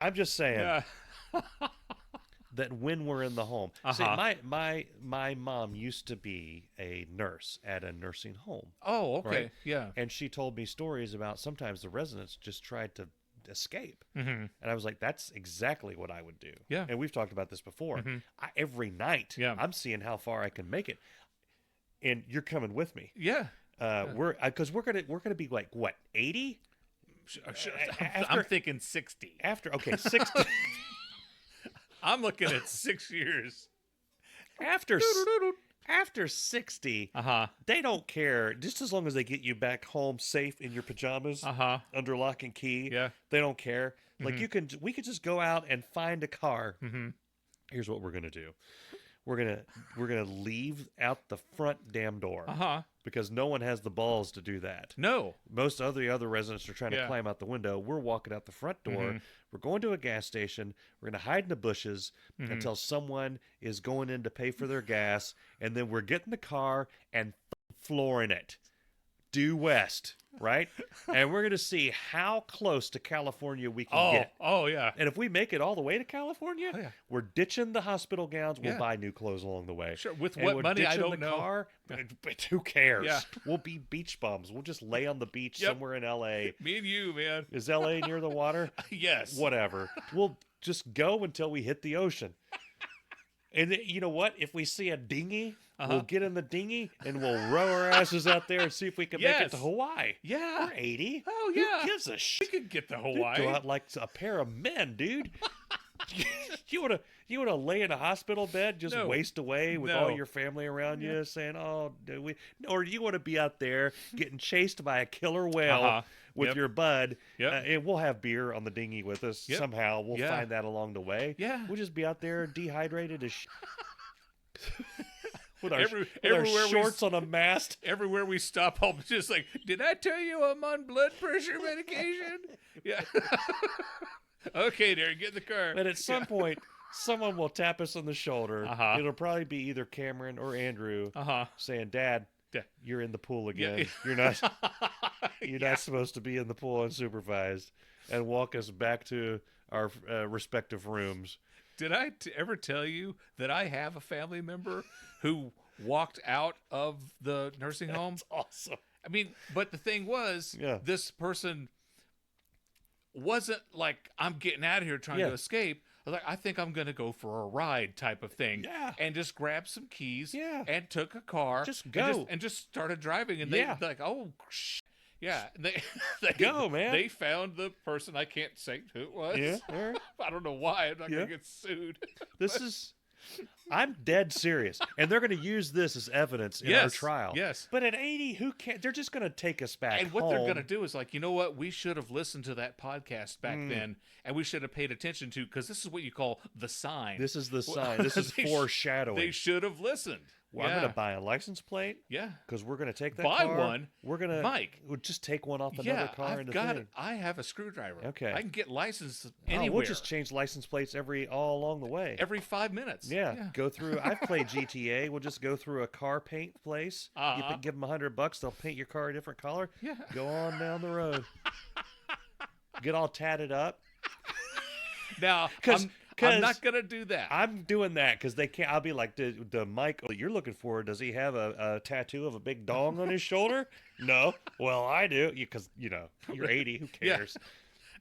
I'm just saying Yeah. that when we're in the home. See, Uh-huh. my mom used to be a nurse at a nursing home, Oh, right? okay. Yeah. And she told me stories about sometimes the residents just tried to escape. Mm-hmm. And I was like, that's exactly what I would do. Yeah. And we've talked about this before. Mm-hmm. Every night, Yeah. I'm seeing how far I can make it. And you're coming with me. Yeah. Yeah. We're gonna be like what, 80 I'm thinking 60. after okay 60 I'm looking at 6 years. after after 60. Uh-huh. They don't care, just as long as they get you back home safe in your pajamas Uh-huh. under lock and key. Yeah. They don't care. Like Mhm. we could just go out and find a car. Mm-hmm. Here's what we're gonna do. We're gonna leave out the front damn door Uh-huh. because no one has the balls to do that. No. Most of the other residents are trying to Yeah. climb out the window. We're walking out the front door. Mhm. We're going to a gas station. We're going to hide in the bushes Mhm. until someone is going in to pay for their gas. And then we're getting the car and flooring it due west, right? And we're going to see how close to California we can get. Oh, yeah. And if we make it all the way to California, Oh, yeah. we're ditching the hospital gowns. We'll Yeah. buy new clothes along the way. Sure. With And what we're money, I ditching don't the know. car, but who cares? Yeah. We'll be beach bums. We'll just lay on the beach Yep. somewhere in LA. Me and you, man. Is LA near the water? Yes. Whatever. We'll just go until we hit the ocean. And you know what? If we see a dinghy, we'll get in the dinghy and we'll row our asses out there and see if we can make it to Yes. Hawaii. Yeah. We're 80. Oh, yeah. Who gives a We shit? could get to Go Hawaii. out like a pair of men, dude. you wanna lay in a hospital bed, just No. waste away with No. all your family around you, saying, "Oh, do we?" Or you want to be out there getting chased by a killer whale Uh-huh. with Yep. your bud? Yep. And we'll have beer on the dinghy with us Yep. somehow. We'll Yeah. find that along the way. Yeah. We'll just be out there dehydrated as with our, Every- with everywhere our we shorts on a mast. Everywhere we stop, I'm just like, did I tell you I'm on blood pressure medication? Yeah. Okay, Darren, get in the car. But at some point, someone will tap us on the shoulder. Uh-huh. It'll probably be either Cameron or Andrew Uh-huh. saying, "Dad, Yeah. you're in the pool again. Yeah. You're not. You're not supposed to be in the pool unsupervised," and walk us back to our respective rooms. Did I ever tell you that I have a family member who walked out of the nursing home? That's awesome. I mean, but the thing was, Yeah. this person wasn't like, I'm getting out of here trying Yeah. to escape. I was like, I think I'm going to go for a ride type of thing. Yeah. And just grabbed some keys Yeah. and took a car. Just and go. And just started driving. And Yeah. they're like, oh, yeah. And they Go, man. They found the person. I can't say who it was. Yeah. All right. I don't know why. I'm not Yeah. going to get sued. This is. I'm dead serious, and they're going to use this as evidence in our Yes, trial. yes. But at 80, who can? They're just going to take us back. And what they're going to home. do is like, you know what? We should have listened to that podcast back then, and we should have paid attention to, because this is what you call the sign. This is the sign. This is They foreshadowing. They should have listened. Well, I'm going to buy a license plate Yeah. because we're going to take that Buy car. one. We're going to Mike. We'll just take one off another Yeah, car I've in the got thing. it. I have a screwdriver. Okay. I can get licensed Oh, anywhere. we'll just change license plates all along the way. every 5 minutes. Yeah, go through. I've played GTA. We'll just go through a car paint place. Uh-huh. Give them $100. They'll paint your car a different color. Yeah. Go on down the road. Get all tatted up. Now, 'Cause- I'm not going to do that. I'm doing that because they can't. I'll be like, the Mike you're looking for, does he have a tattoo of a big dong on his shoulder? No. Well, I do. Because, you're 80. Who Yeah. cares?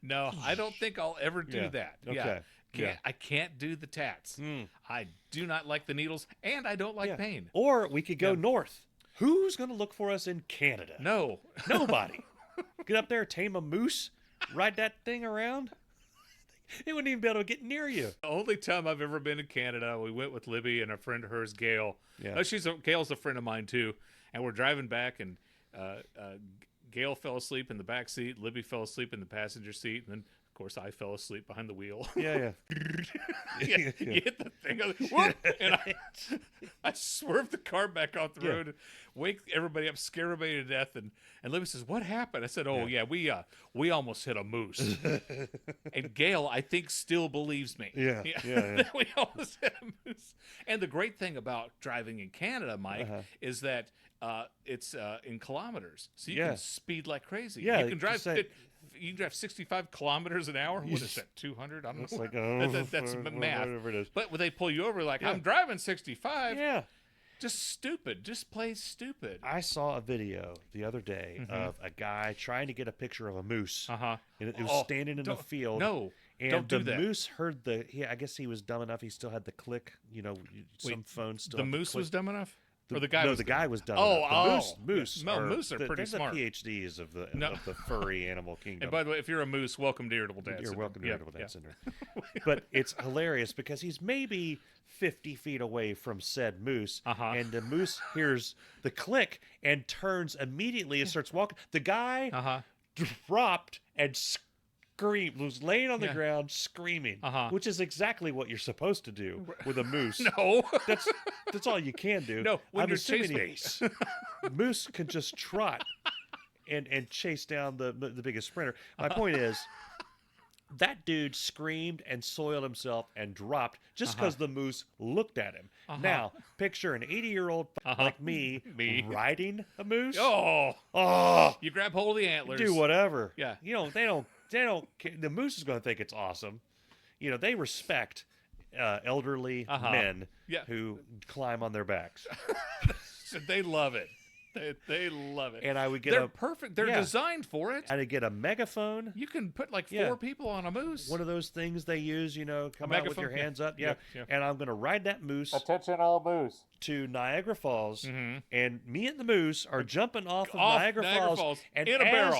No, I don't think I'll ever do Yeah. that. Okay. Yeah. Yeah. I can't do the tats. Mm. I do not like the needles, and I don't like Yeah. pain. Or we could go Yeah. north. Who's going to look for us in Canada? No. Nobody. Get up there, tame a moose, ride that thing around. It wouldn't even be able to get near you. The only time I've ever been to Canada, we went with Libby and a friend of hers, Gail. Yeah. Gail's a friend of mine too, and we're driving back, and Gail fell asleep in the back seat. Libby fell asleep in the passenger seat, and then of course I fell asleep behind the wheel. Yeah. You hit the thing, whoop, and I swerved the car back off the Yeah. road, wake everybody up, scare everybody to death, and Libby says, "What happened?" I said, "Oh yeah, we almost hit a moose." And Gail, I think, still believes me. Yeah. that we almost hit a moose. And the great thing about driving in Canada, Mike, is that it's in kilometers, so you Yeah. can speed like crazy. Yeah, you can drive. just say- You can drive 65 kilometers an hour. What is that? 200? I don't It's know. like That's math. whatever it is. But when they pull you over, like Yeah. I'm driving 65. Yeah. Just stupid. Just play stupid. I saw a video the other day of a guy trying to get a picture of a moose. Uh-huh. And it was standing in the field. No. And don't do the that. moose heard I guess he was dumb enough. He still had the click. You know, some phones still The have moose click. was dumb enough? Or the guy no, was the guy was dumb Oh, enough. oh. Moose No, moose are they're pretty smart. the PhDs of the No. of the furry animal kingdom. And by the way, if you're a moose, welcome to Irritable Dad You're Syndrome. welcome to Yeah, Irritable Dad yeah. Syndrome. But it's hilarious because he's maybe 50 feet away from said moose, and the moose hears the click and turns immediately and starts walking. The guy dropped and screamed, was laying on the ground screaming, which is exactly what you're supposed to do with a moose. No. That's all you can do. No, when I'm you're assuming chasing moose can just trot and chase down the biggest sprinter. My point is, that dude screamed and soiled himself and dropped just because the moose looked at him. Now, picture an 80-year-old like me riding a moose. Oh, you grab hold of the antlers. Do whatever. Yeah. You know, they don't care. The moose is going to think it's awesome. You know, they respect elderly men who climb on their backs. They love it. They love it. And I would get They're perfect. They're designed for it. I'd get a megaphone. You can put like 4 people on a moose. One of those things they use, you know, come out with your hands up. Yeah. Yeah. And I'm going to ride that moose. Attention all moose. To Niagara Falls. And me and the moose are jumping off of Off Niagara Falls. And in a as barrel.